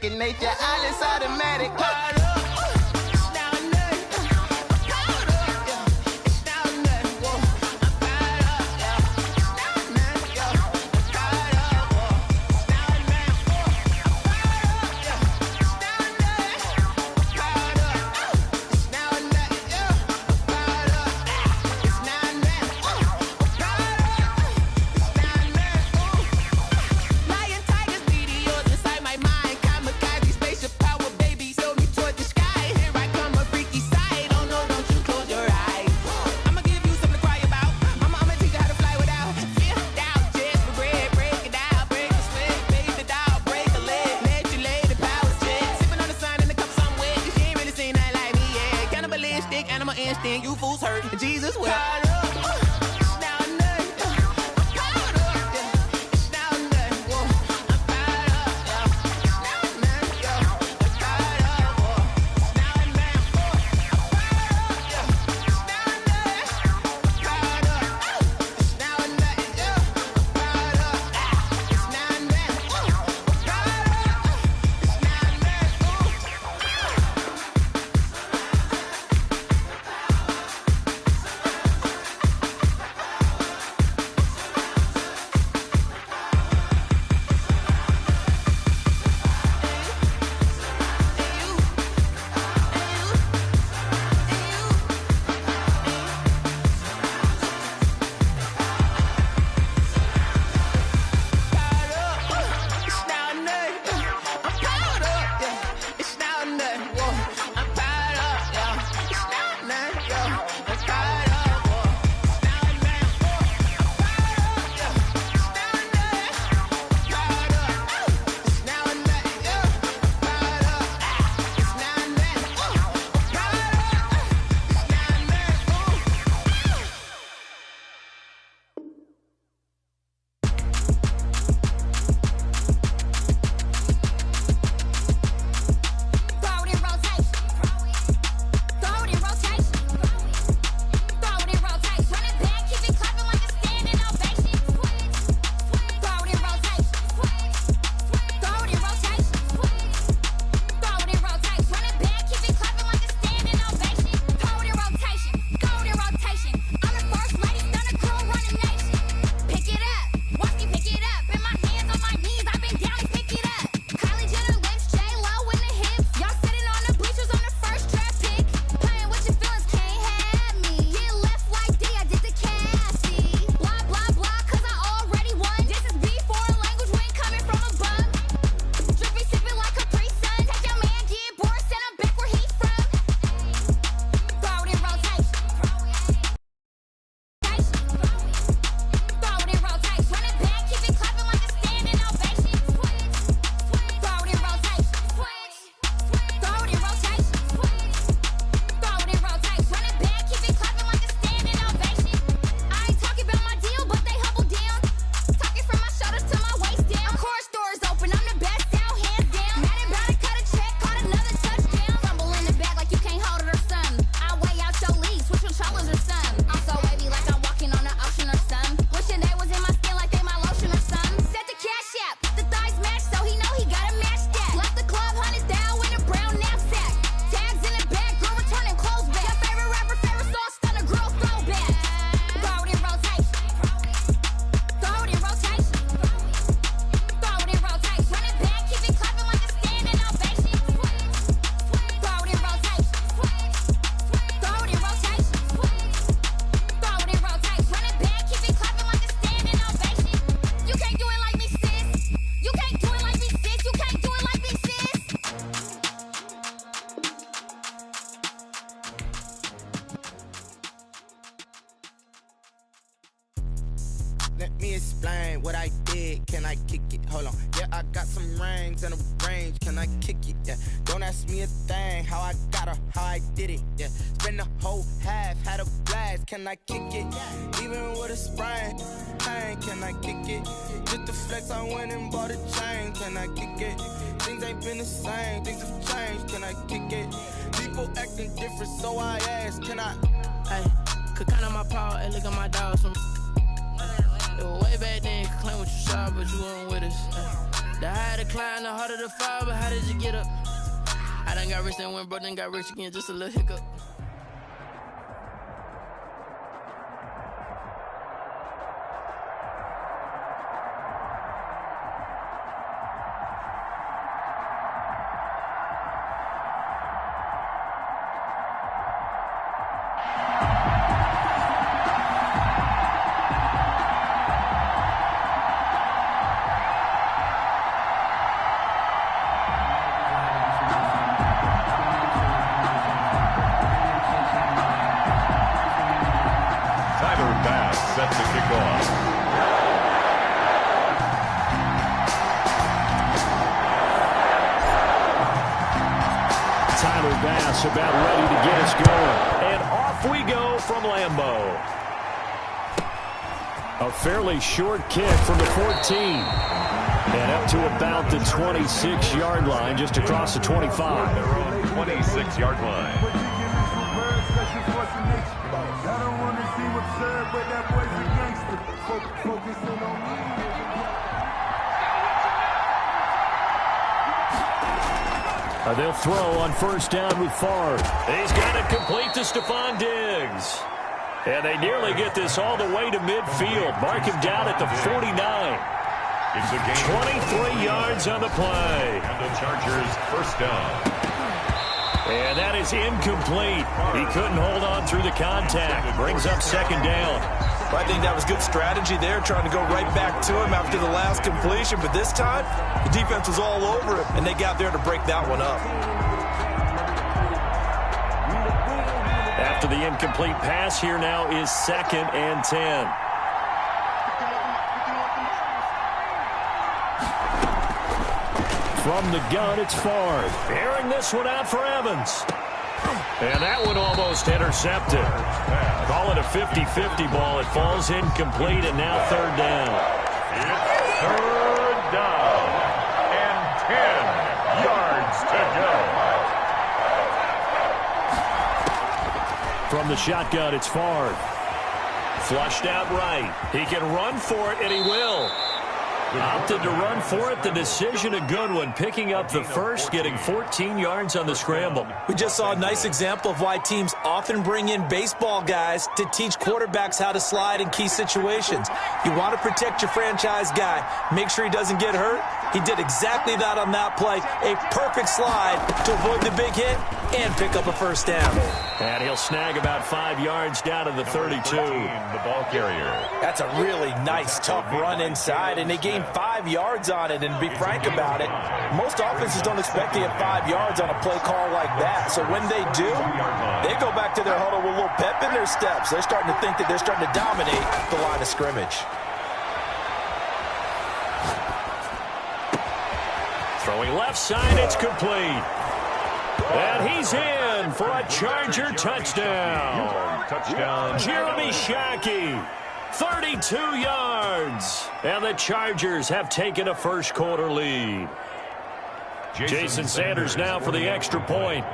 second nature. All is automatic. You fools hurt. Jesus will. Let me explain what I did. Can I kick it? Hold on. Yeah, I got some rings and a range. Can I kick it? Yeah. Don't ask me a thing. How I got her, how I did it. Yeah. Spend the whole half, had a blast. Can I kick it? Even with a sprain. Pain, can I kick it? Just the flex, I went and bought a chain. Can I kick it? Things ain't been the same. Things have changed. Can I kick it? People acting different, so I ask. Can I? Hey, could count on my power and look at my dogs from. It was way back then, you could claim what you saw, but you weren't with us. The higher the climb, the harder the fall, but how did you get up? I done got rich and went broke, then got rich again, just a little hiccup. Set to kick off. Tyler Bass about ready to get us going. And off we go from Lambeau. A fairly short kick from the 14. And up to about the 26-yard line, just across the 25. Their own 26-yard line. They'll throw on first down with Favre. He's got it complete to Stephon Diggs. And they nearly get this all the way to midfield. Mark him down at the 49. It's a gain. 23 yards on the play. And the Chargers first down. And that is incomplete. He couldn't hold on through the contact. Brings up second down. I think that was good strategy there, trying to go right back to him after the last completion. But this time, the defense was all over him, and they got there to break that one up. After the incomplete pass, here now is 2nd and 10. From the gun, it's Favre. Airing this one out for Evans. And that one almost intercepted. Call it a 50-50 ball. It falls incomplete, and now third down. It's third down. And 10 yards to go. From the shotgun, it's Favre. Flushed out right. He can run for it, and he will. Opted to run for it. The decision a good one. Picking up the first, getting 14 yards on the scramble. We just saw a nice example of why teams often bring in baseball guys to teach quarterbacks how to slide in key situations. You want to protect your franchise guy. Make sure he doesn't get hurt. He did exactly that on that play. A perfect slide to avoid the big hit and pick up a first down. And he'll snag about 5 yards down to the 32. The ball carrier. That's a really nice, tough run inside, and they gained 5 yards on it. And to be frank about it, most offenses don't expect to get 5 yards on a play call like that. So when they do, they go back to their huddle with a little pep in their steps. They're starting to think that they're starting to dominate the line of scrimmage. Throwing left side, it's complete. And he's in for a Charger touchdown. Touchdown. Jeremy Shockey, 32 yards. And the Chargers have taken a first quarter lead. Jason Sanders now for the extra point.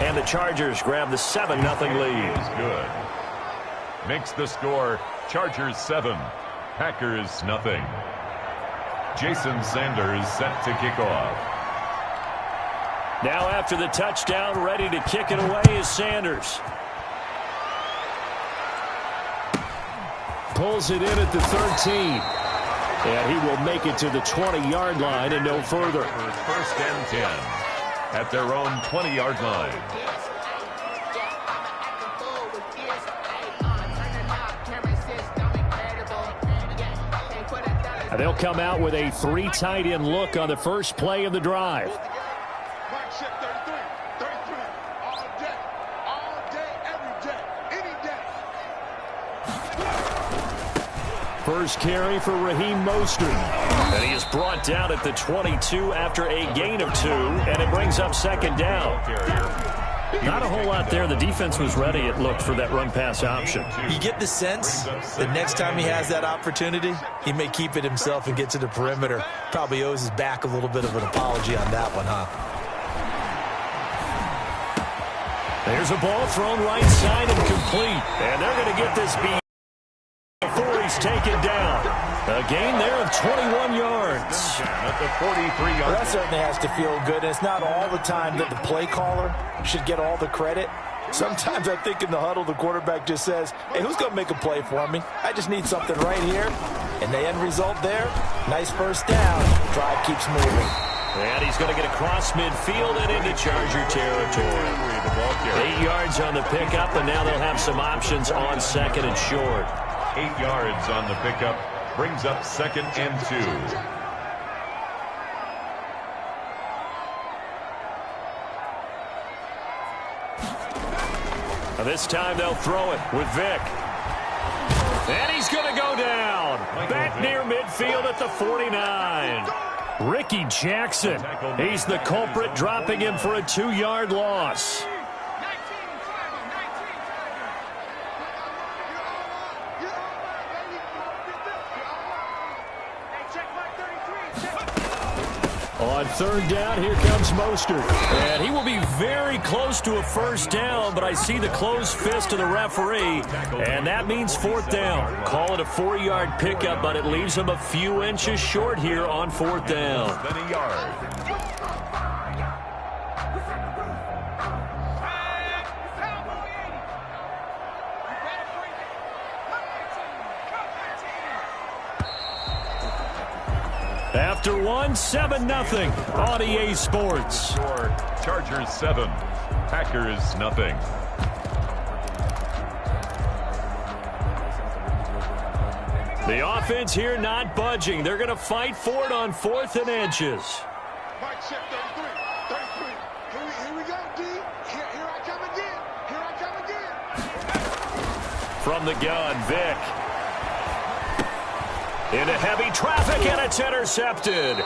And the Chargers grab the 7-0 lead. Is good. Makes the score Chargers 7, Packers nothing. Jason Sanders set to kick off. Now after the touchdown, ready to kick it away is Sanders. Pulls it in at the 13. And he will make it to the 20-yard line and no further. First and 10 at their own 20-yard line. They'll come out with a 3 tight end look on the first play of the drive. First carry for Raheem Mostert. And he is brought down at the 22 after a gain of 2, and it brings up second down. Not a whole lot there. The defense was ready, it looked, for that run-pass option. You get the sense that next time he has that opportunity, he may keep it himself and get to the perimeter. Probably owes his back a little bit of an apology on that one, huh? There's a ball thrown right side and complete. And they're going to get this beat. 4 is taken down. A gain there of 21 yards. At the 43-yard Well, that certainly has to feel good. And it's not all the time that the play caller should get all the credit. Sometimes I think in the huddle, the quarterback just says, hey, who's going to make a play for me? I just need something right here. And the end result there, nice first down. Drive keeps moving. And he's going to get across midfield and into Charger territory. 8 yards on the pickup, and now they'll have some options on second and short. 8 yards on the pickup. Brings up 2nd and 2. This time they'll throw it with Vick. And he's going to go down. Back near midfield at the 49. Ricky Jackson. He's the culprit, dropping him for a 2-yard loss. On third down, here comes Mostert. And he will be very close to a first down, but I see the closed fist of the referee, and that means 4th down. Call it a 4-yard pickup, but it leaves him a few inches short here on 4th down. Then a yard. After one, 7-0 on EA Sports. Score, Chargers 7, Packers nothing. The offense here not budging. They're going to fight for it on 4th and inches. Mike check 33. Here we go, D. Here I come again. Here I come again. From the gun, Vick. Into heavy traffic, and it's intercepted.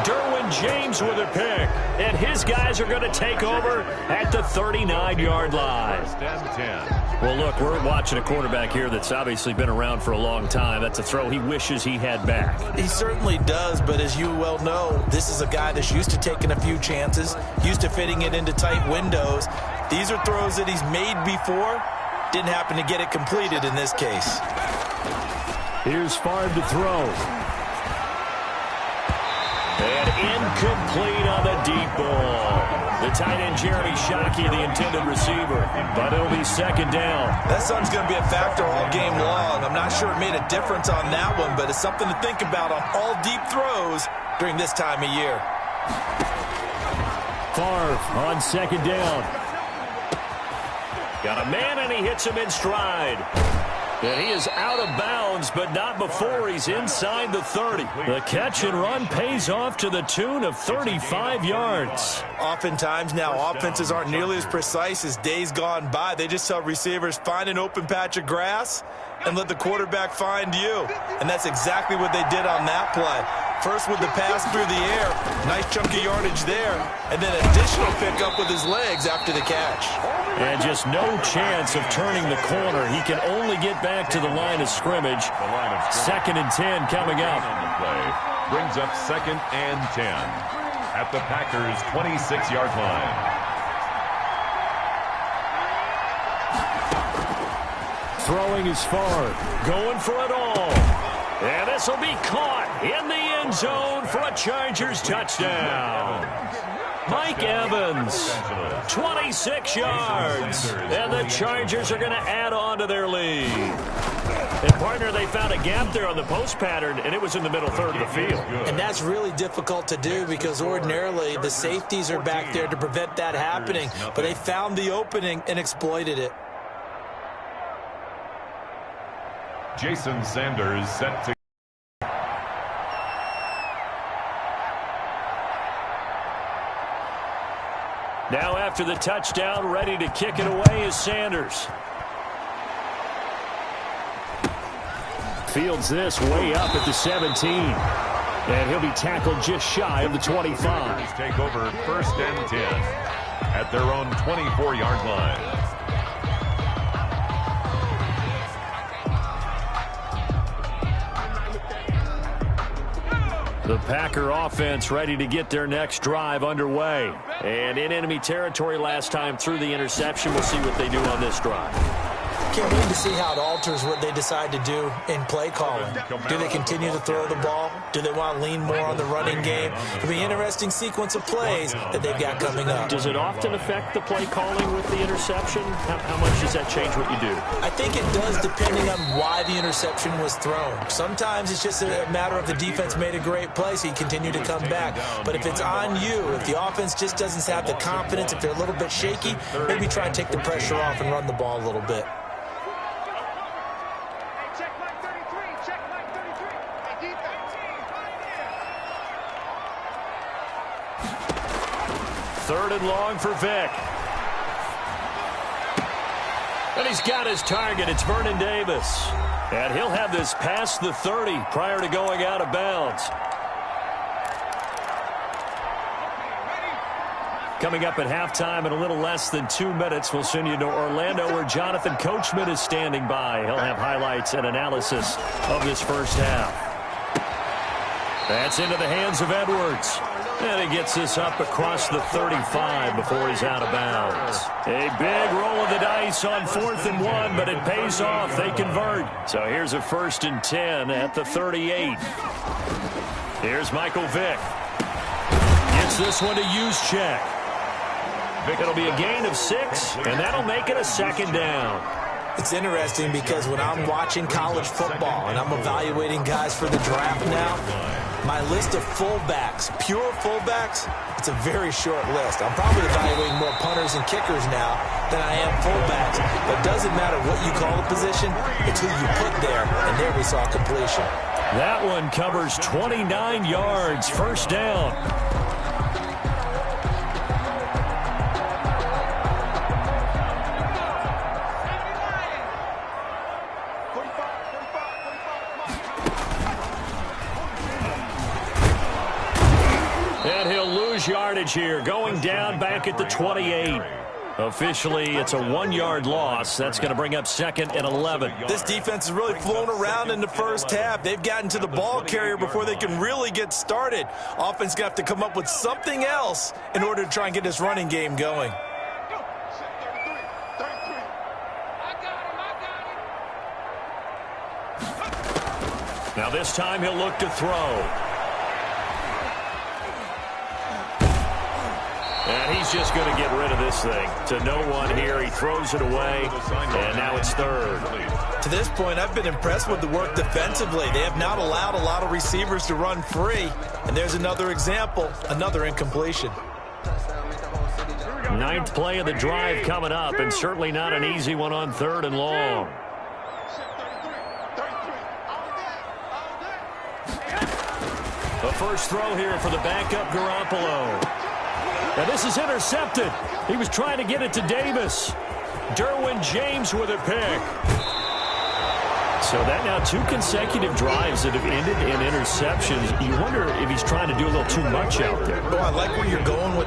Derwin James with a pick, and his guys are going to take over at the 39-yard line. 1st and 10. Well, look, we're watching a quarterback here that's obviously been around for a long time. That's a throw he wishes he had back. He certainly does, but as you well know, this is a guy that's used to taking a few chances, used to fitting it into tight windows. These are throws that he's made before. Didn't happen to get it completed in this case. Here's Favre to throw. And incomplete on the deep ball. The tight end Jeremy Shockey, the intended receiver. But it'll be 2nd down. That sun's going to be a factor all game long. I'm not sure it made a difference on that one, but it's something to think about on all deep throws during this time of year. Favre on 2nd down. Got a man, and he hits him in stride. And he is out of bounds, but not before he's inside the 30. The catch and run pays off to the tune of 35 yards. Oftentimes now, offenses aren't nearly as precise as days gone by. They just tell receivers, find an open patch of grass and let the quarterback find you. And that's exactly what they did on that play. First with the pass through the air, nice chunky yardage there, and then additional pickup with his legs after the catch. And just no chance of turning the corner. He can only get back to the line of scrimmage. 2nd and 10 coming up. Brings up 2nd and 10 at the Packers' 26-yard line. Throwing is Favre. Going for it all. And this will be caught in the end zone for a Chargers touchdown. Mike Evans, 26 yards. And the Chargers are going to add on to their lead. And, partner, they found a gap there on the post pattern, and it was in the middle third of the field. And that's really difficult to do because ordinarily the safeties are back there to prevent that happening. But they found the opening and exploited it. Jason Sanders set to. Now after the touchdown, ready to kick it away is Sanders. Fields this way up at the 17. And he'll be tackled just shy of the 25. Take over 1st and 10 at their own 24-yard line. The Packer offense ready to get their next drive underway. And in enemy territory last time through the interception. We'll see what they do on this drive. Can't wait to see how it alters what they decide to do in play calling. Do they continue to throw the ball? Do they want to lean more on the running game? It'll be an interesting sequence of plays that they've got coming up. Does it often affect the play calling with the interception? How much does that change what you do? I think it does depending on why the interception was thrown. Sometimes it's just a matter of the defense made a great play, so you continue to come back. But if it's on you, if the offense just doesn't have the confidence, if they're a little bit shaky, maybe try and take the pressure off and run the ball a little bit. Third and long for Vick. And he's got his target. It's Vernon Davis. And he'll have this past the 30 prior to going out of bounds. Coming up at halftime in a little less than 2 minutes, we'll send you to Orlando where Jonathan Coachman is standing by. He'll have highlights and analysis of this first half. That's into the hands of Edwards. And he gets this up across the 35 before he's out of bounds. A big roll of the dice on 4th and 1, but it pays off. They convert. So here's a 1st and 10 at the 38. Here's Michael Vick. Gets this one to Juszczyk. It'll be a gain of 6, and that'll make it a 2nd down. It's interesting because when I'm watching college football and I'm evaluating guys for the draft now, my list of fullbacks, pure fullbacks, it's a very short list. I'm probably evaluating more punters and kickers now than I am fullbacks. But it doesn't matter what you call the position, it's who you put there, and there we saw completion. That one covers 29 yards, 1st down. And he'll lose yardage here, going down back at the 28. Officially, it's a 1-yard loss. That's going to bring up 2nd and 11. This defense has really flown around in the first half. They've gotten to the ball carrier before they can really get started. Offense going to have to come up with something else in order to try and get this running game going. Now this time he'll look to throw. And he's just going to get rid of this thing. To no one here. He throws it away. And now it's 3rd. To this point, I've been impressed with the work defensively. They have not allowed a lot of receivers to run free. And there's another example, another incompletion. 9th play of the drive coming up, and certainly not an easy one on 3rd and long. The first throw here for the backup Garoppolo. Now this is intercepted. He was trying to get it to Davis. Derwin James with a pick. So that now 2 consecutive drives that have ended in interceptions. You wonder if he's trying to do a little too much out there. Oh, I like where you're going with